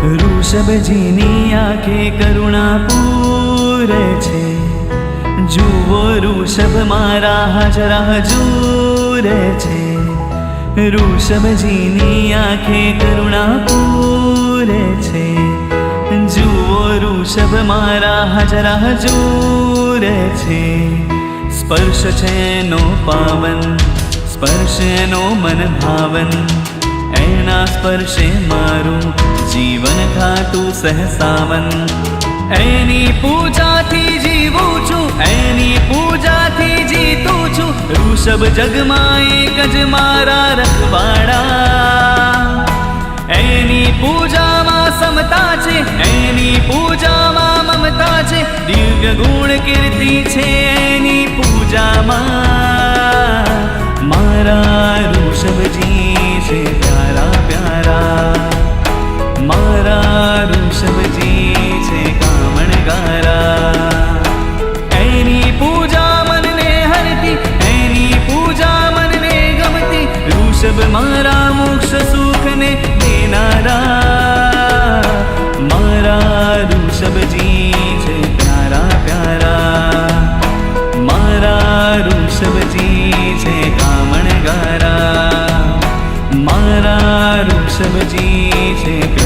ऋषभजीनी आँखे करुणा पूरे छे। जुओ ऋषभ मारा हाजरा हजूरे छे। ऋषभजीनी आँखे करुणा पूरे छे। जुओ ऋषभ मारा हाजरा हजूरे छे। स्पर्श छेनो पावन, स्पर्श एनो मन भावन। एना स्पर्शे मारू जीवन थातु सहसावन। एनी पूजा थी जीवू छू, एनी पूजा थी जीतू छू। ऋषभ जगमा एक ज मारा रखवाड़ा। एनी पूजा मां समता छे, एनी पूजा मां ममता छे। दिव्य गुण कीर्ति छे एनी पूजा मां। मारा ऋषभजी छे प्यारा प्यारा। मारा ऋषभजी छे कामणगारा। एनी पूजा मनने हरती, एनी पूजा मनने गमती। ऋषभ मारा मोक्ष सुखने देनारा। मारा ऋषभजी छे प्यारा प्यारा। मारा ऋषभजी छे कामणगारा। मारा ऋषभजी छे